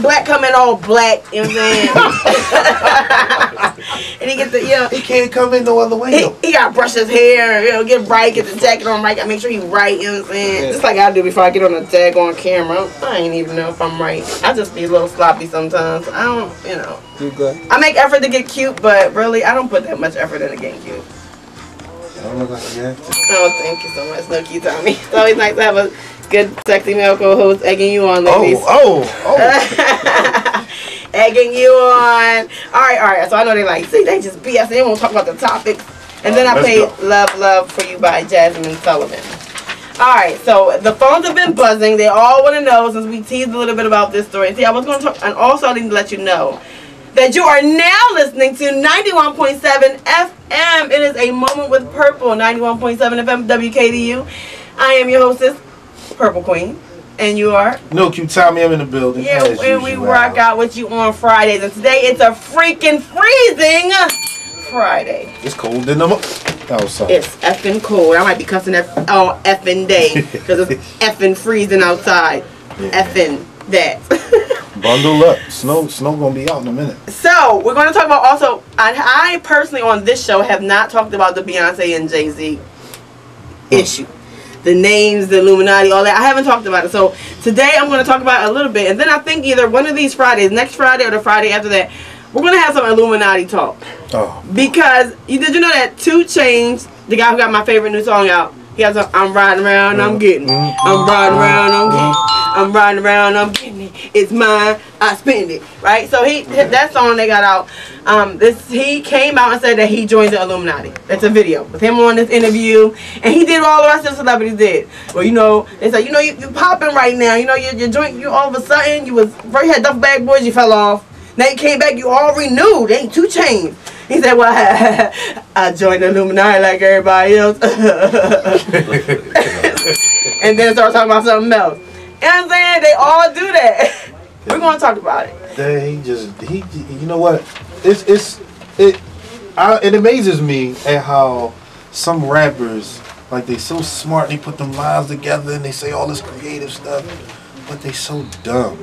black come in all black, you know what I'm saying? And he gets the, he can't come in no other way. He gotta brush his hair, get right, get the jacket on right, gotta make sure he's right, you know what I'm saying? Yeah. Just like I do before I get on the tag on camera. I ain't even know if I'm right. I just be a little sloppy sometimes. I don't, You good? I make effort to get cute, but really, I don't put that much effort into getting cute. I don't look like you have to. Oh, thank you so much, Snooki Tommy. It's always nice to have a good, sexy male co-host egging you on, ladies. Oh. Egging you on. All right. So I know they like, see, they just BS. They won't talk about the topics. And then I played Love for You by Jasmine Sullivan. All right, so the phones have been buzzing. They all want to know, since we teased a little bit about this story. See, I was going to talk, and also I need to let you know that you are now listening to 91.7 FM. It is A Moment with Purple, 91.7 FM WKDU. I am your hostess, Purple Queen. And you are? No, Q Tommy, I'm in the building. Yeah, and we rock out with you on Fridays. And today it's a freaking freezing Friday. It's cold in the outside. It's effing cold. I might be cussing all effing day because it's effing freezing outside. Yeah. Effing that. Bundle up. Snow gonna be out in a minute. So we're going to talk about also. I personally on this show have not talked about the Beyonce and Jay-Z issue. The names, the Illuminati, all that. I haven't talked about it. So today I'm going to talk about it a little bit. And then I think either one of these Fridays, next Friday or the Friday after that, we're going to have some Illuminati talk. Oh. Because, did you know that 2 Chainz, the guy who got my favorite new song out, he has a I'm riding around, I'm getting it. I'm riding around, I'm getting it. I'm riding around, I'm getting it. It's mine, I spend it. Right? So that song they got out, he came out and said that he joined the Illuminati. It's a video with him on this interview. And he did what all the rest of the celebrities did. Well, they said, you popping right now. You're joint, you all of a sudden, first you had Duff Bag Boys, you fell off. Now you came back, you all renewed. They ain't 2 Chainz. He said, well, I joined the Illuminati like everybody else. And then start talking about something else. You know what I'm saying? They all do that. We're going to talk about it. You know what? It amazes me at how some rappers, like, they so smart, they put them lines together and they say all this creative stuff. But they so dumb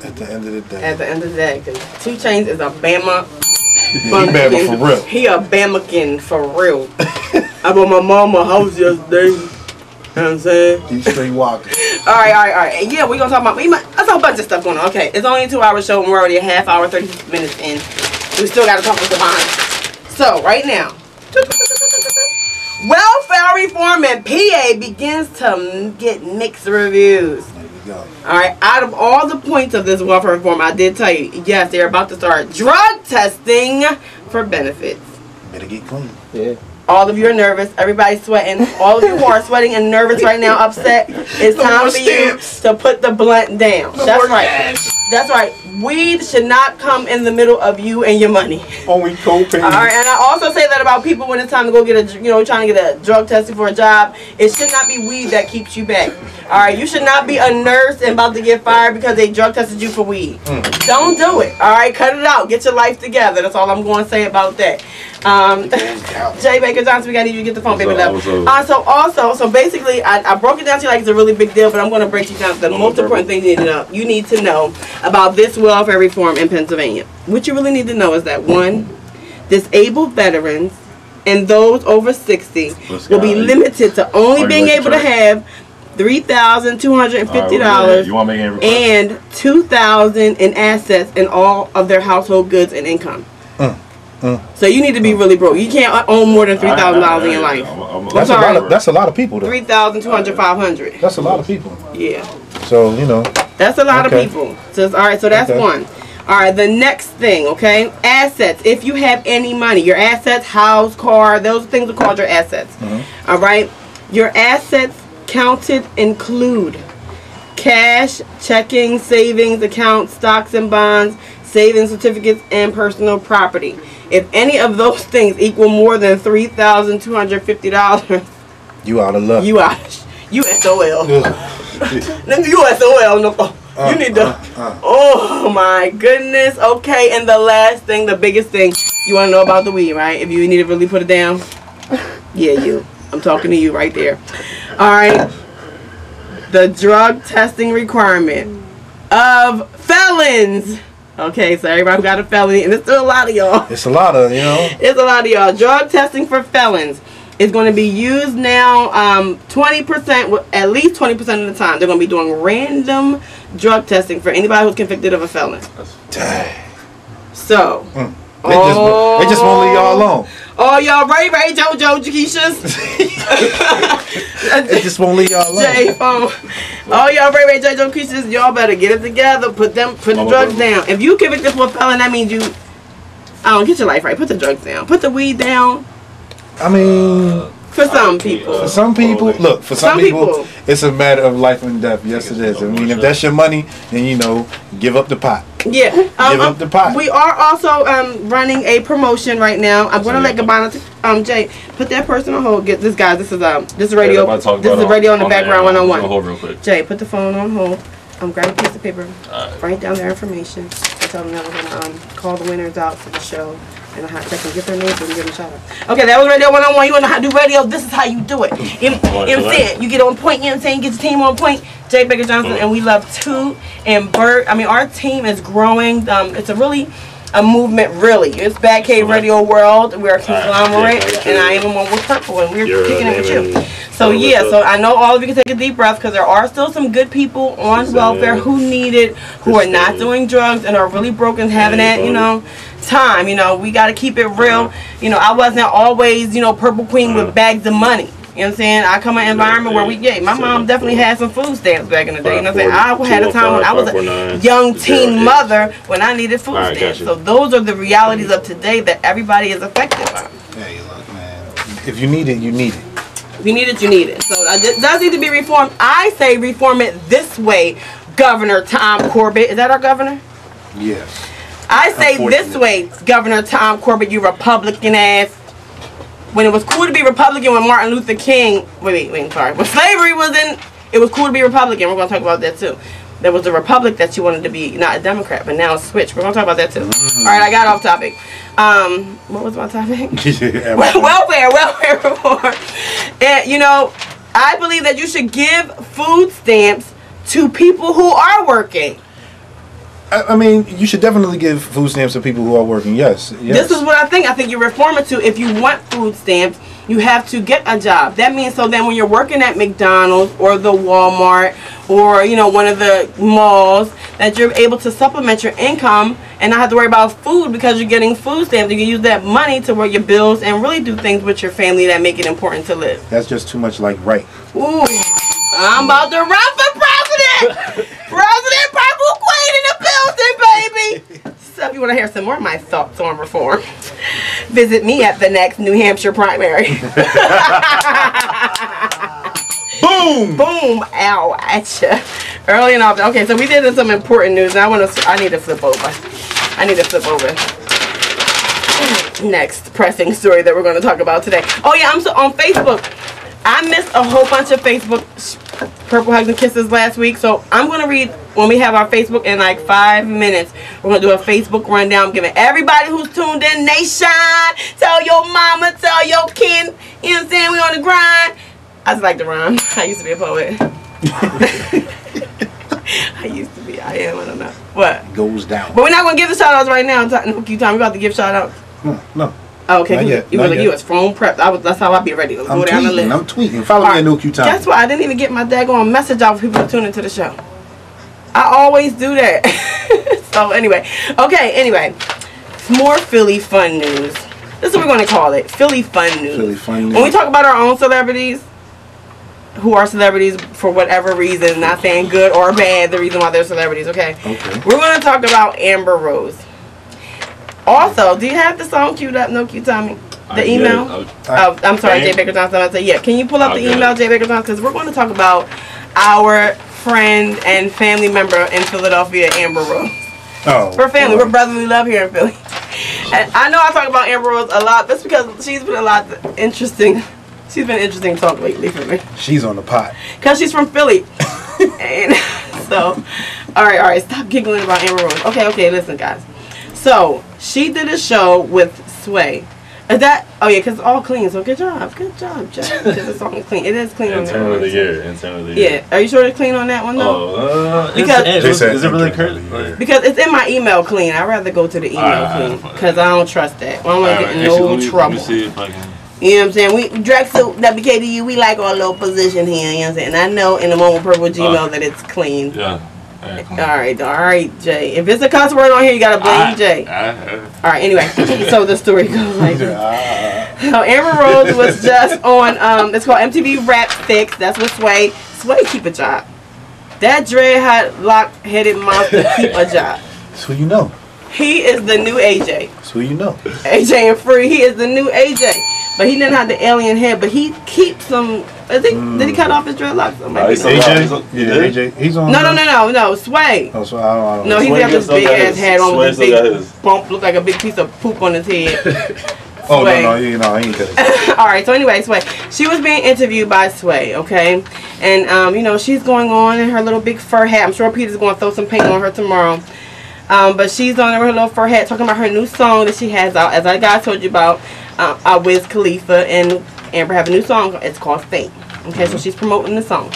at the end of the day. At the end of the day, because 2 Chainz is a Bama. He Bama for real. He a Bamakin for real. I bought my mama a house yesterday. You know what I'm saying? He's straight walking. All right. And yeah, we're going to talk about, that's a bunch of stuff going on. Okay, it's only a 2-hour show and we're already a half hour, 30 minutes in. We still got to talk with Devon. So, right now, welfare reform in PA begins to get mixed reviews. Alright, out of all the points of this welfare reform, I did tell you, yes, they're about to start drug testing for benefits. Better get clean. Yeah. All of you are nervous. Everybody's sweating. All of you who are sweating and nervous right now, upset, it's time for you to put the blunt down. That's right. That's right. Weed should not come in the middle of you and your money. Only co-pay. All right, and I also say that about people when it's time to go get trying to get a drug testing for a job. It should not be weed that keeps you back. All right, you should not be a nurse and about to get fired because they drug tested you for weed. Don't do it. All right, cut it out. Get your life together. That's all I'm going to say about that. Jay Baker Johnson, we got to need you to get the phone, baby love. So basically, I broke it down to you like it's a really big deal, but I'm going to break you down the most important thing you need to know about this welfare reform in Pennsylvania. What you really need to know is that 1, disabled veterans and those over 60 will be limited to only being able to have $3,250 and $2,000 in assets in all of their household goods and income. So you need to be really broke. You can't own more than $3,000 in your life. That's a lot of people, though. 3,200, 500. That's a lot of people. Yeah. So that's a lot of people. So all right. So that's one. All right. The next thing, okay, assets. If you have any money, your assets, house, car, those things are called your assets. All right. Your assets counted include cash, checking, savings accounts, stocks and bonds, savings certificates, and personal property. If any of those things equal more than $3,250, you out of luck. You out. USOL. USOL. No. You need to. Oh my goodness. Okay, and the last thing, the biggest thing, you want to know about the weed, right? If you need to really put it down, yeah, you. I'm talking to you right there. All right. The drug testing requirement of felons felons. Okay, so everybody got a felony, and it's still a lot of y'all. It's a lot of, you know. It's a lot of y'all. Drug testing for felons is going to be used now 20%, at least 20% of the time. They're going to be doing random drug testing for anybody who's convicted of a felon. Dang. So, They just won't leave y'all alone. Oh, y'all Ray JoJo Jakeishas. They just won't leave y'all alone. Oh, y'all Ray JoJo Jakeishas, y'all better get it together. Put the drugs down. If you convicted for a felon, that means you. Get your life right. Put the drugs down. Put the weed down. I mean, for some people. For some people, look, for some people, it's a matter of life and death. Yes, it is. I mean, if that's your money, then, you know, give up the pot. Yeah. Give up the pot. We are also running a promotion right now. I'm going to let Gabbana, Jay, put that person on hold. Get this, guys. This is radio. This is radio in the background 101. Hold real quick. Jay, put the phone on hold. Grab a piece of paper. Write down their information. And tell them that we're going to call the winners out for the show. And they can get their names and give them a shout out. Okay, that was Radio 101. You want to know how to do radio? This is how you do it. You know what I'm saying? You get on point, you know what I'm saying? Get your team on point. Jay Baker Johnson, and we love Toot and Bert. I mean, our team is growing. It's a movement, really. It's Bad Cave Radio World. We're a conglomerate, and I am one with Purple, and we're kicking it with you. So, yeah, so I know all of you can take a deep breath because there are still some good people on welfare who need it, who are not doing drugs and are really broken, having that, you know, time. You know, we got to keep it real. You know, I wasn't always, you know, Purple Queen with bags of money. You know what I'm saying? I come in an environment where my mom definitely had some food stamps back in the day. You know what I'm saying? I had a time when I was a young teen mother when I needed food stamps. So those are the realities of today that everybody is affected by. Hey, look, man. If you need it, you need it. If you need it, you need it. So it does need to be reformed. I say reform it this way, Governor Tom Corbett. Is that our governor? Yes. I say this way, Governor Tom Corbett, you Republican ass. When it was cool to be Republican when Martin Luther King, when slavery was in, it was cool to be Republican. We're going to talk about that too. There was a republic that you wanted to be, not a Democrat, but now it's switched. We're going to talk about that too. All right, I got off topic. What was my topic? welfare reform. And, you know, I believe that you should give food stamps to people who are working. I mean, you should definitely give food stamps to people who are working. Yes. This is what I think. I think you reform it to, if you want food stamps, you have to get a job. That means so then when you're working at McDonald's or the Walmart or, you know, one of the malls, that you're able to supplement your income and not have to worry about food because you're getting food stamps. You can use that money to work your bills and really do things with your family that make it important to live. That's just too much like right. Ooh, I'm about to run for president. President Purple Queen in the building, baby. So if you want to hear some more of my thoughts on reform, visit me at the next New Hampshire primary. Boom! Boom! Ow! At ya. Early and often. Okay, so we did some important news. Now I need to flip over. Next pressing story that we're going to talk about today. Oh yeah, I'm on Facebook. I missed a whole bunch of Facebook Purple Hugs and Kisses last week, so I'm going to read when we have our Facebook in like 5 minutes. We're going to do a Facebook rundown. I'm giving everybody who's tuned in nation. Tell your mama, tell your kid. You know what I'm saying? We on the grind. I just like to rhyme. I used to be a poet. I am. I don't know. What? Goes down. But we're not going to give the shout outs right now. No, Q Time. We're about to give shout outs. No. Oh, okay, you was phone prepped. That's how I be ready. Let's go down the list. I'm tweeting. Follow me at No Q Time. Guess what? I didn't even get my daggone message out for people to tune into the show. I always do that. So anyway, more Philly fun news. This is what we're going to call it, Philly fun news. Philly fun news. When we talk about our own celebrities, who are celebrities for whatever reason, not saying good or bad, the reason why they're celebrities. Okay. We're going to talk about Amber Rose. Also, do you have the song queued up? No, Q Tommy. The email? I'm sorry, Jay Baker Johnson. I said, yeah. Can you pull up the email, Jay Baker Johnson? Because we're going to talk about our friend and family member in Philadelphia, Amber Rose. Oh. We're family. We're brotherly love here in Philly. And I know I talk about Amber Rose a lot. That's because she's been interesting to talk lately for me. She's on the pot. Because she's from Philly. And so, all right. Stop giggling about Amber Rose. Okay, listen, guys. So, she did a show with Sway. Is that? Oh yeah, because it's all clean. So good job, Jay. Because it's all clean. It is clean. Internally, yeah. Are you sure it's clean on that one though? Oh, because is it really clean? Because it's in my email clean. I'd rather go to the email clean because I don't trust that. I don't want to get in no trouble. Let me see if I can. You know what I'm saying? We Drexel WKDU. We like our little position here. You know what I'm saying? And I know in the moment purple Gmail that it's clean. Yeah. All right, Jay. If it's a cuss word on here, you gotta blame Jay. All right. Anyway, so the story goes like this. So Amber Rose was just on. It's called MTV Rap Fix. That's with Sway. Sway keep a job. That dreadlock-headed monster keep a job. That's who you know. He is the new AJ. That's who you know. AJ and Free. He is the new AJ. But he didn't have the alien head. But he keeps some. Did he cut off his dreadlocks? AJ? Yeah, AJ. He's on. No. Sway. Oh, so I don't know. No, he's got this big ass hat on with this big bump. Look like a big piece of poop on his head. Oh, no, he ain't cut it. Alright, so anyway, Sway. She was being interviewed by Sway, okay? And, you know, she's going on in her little big fur hat. I'm sure Peter's going to throw some paint on her tomorrow. But she's on her little fur hat talking about her new song that she has out. As I guys told you about, Wiz Khalifa and Amber have a new song. It's called Fate. Okay, so she's promoting the song.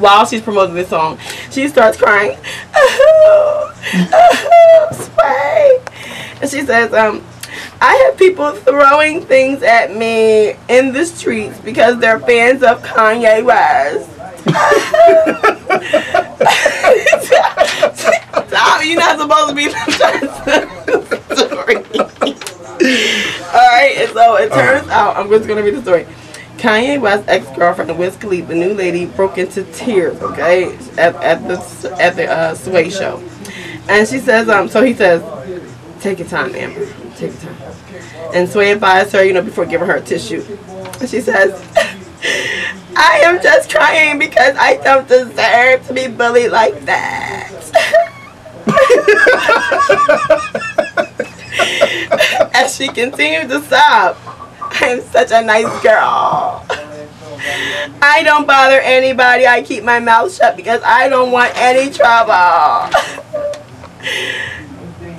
While she's promoting the song, she starts crying. Sway. And she says, I have people throwing things at me in the streets because they're fans of Kanye West. Stop, you're not supposed to be trying to story. Alright, and so it turns out, I'm just going to read the story. Kanye West's ex-girlfriend, Wiz Khalifa, the new lady, broke into tears, okay, at the Sway show. And she says, so he says, take your time, Amber. Take your time. And Sway advised her, you know, before giving her a tissue. And she says, I am just crying because I don't deserve to be bullied like that. As she continued to sob, I am such a nice girl. I don't bother anybody. I keep my mouth shut because I don't want any trouble.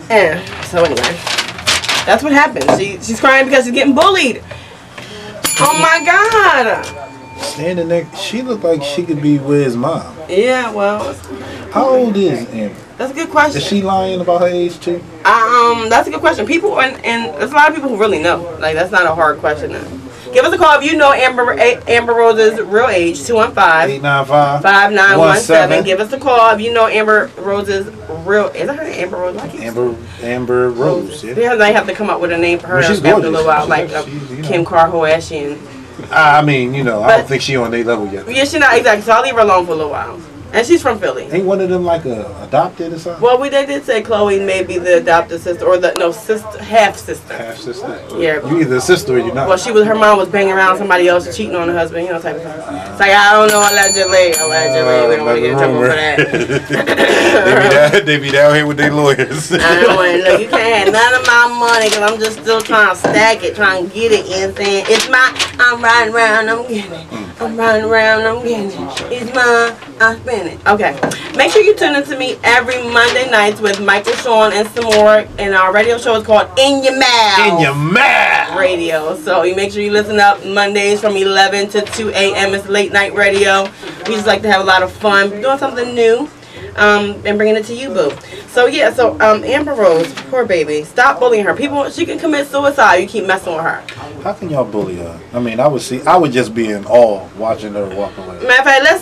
And so anyway, that's what happened. She's crying because she's getting bullied. Oh my God. Standing there, she looked like she could be Wiz's mom. Yeah, well. How old is Amber? That's a good question. Is she lying about her age too? That's a good question. People and there's a lot of people who really know. Like that's not a hard question. Give us a call if you know Amber Rose's real age. 215-895-5917. Give us a call if you know Amber Rose's real. Is that her name? Amber Rose? Amber Rose. Yeah. They have to come up with a name for her after a little while, like Kim Kardashian. I mean, you know, I don't think she on their level yet. Yeah, she's not exactly. So I'll leave her alone for a little while. And she's from Philly. Ain't one of them like adopted or something? Well, they did say Chloe may be the adopted sister or half sister. Half sister. Yeah. You either a sister or you're not. Well, her mom was banging around somebody else, cheating on her husband, you know, type of thing. It's like I don't know, allegedly. We don't want to get in trouble for that. they be down here with their lawyers. I don't want to look. You can't have none of my money because I'm just still trying to stack it, trying to get it. You know what I'm saying? It's mine. I'm riding around. I'm getting it. I'm riding around. I'm getting it. It's mine. I spend it. Okay. Make sure you tune in to me every Monday nights with Michael Sean and some more. And our radio show is called In Your Mouth. In Your Mouth. Radio. So you make sure you listen up Mondays from 11 to 2 a.m. It's late night radio. We just like to have a lot of fun doing something new. And bringing it to you, boo. So yeah, Amber Rose, poor baby, stop bullying her. She can commit suicide. You keep messing with her. How can y'all bully her? I mean, I would just be in awe watching her walk away. Matter of fact, let's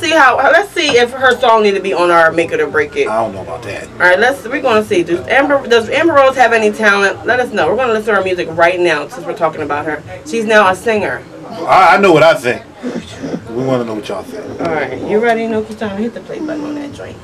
see if her song need to be on our Make It or Break It. I don't know about that. All right, we're gonna see. Does Amber Rose have any talent? Let us know. We're gonna listen to her music right now since we're talking about her. She's now a singer. I know what I think. We want to know what y'all think. All right, you ready, Nuki? Time hit the play button on that joint.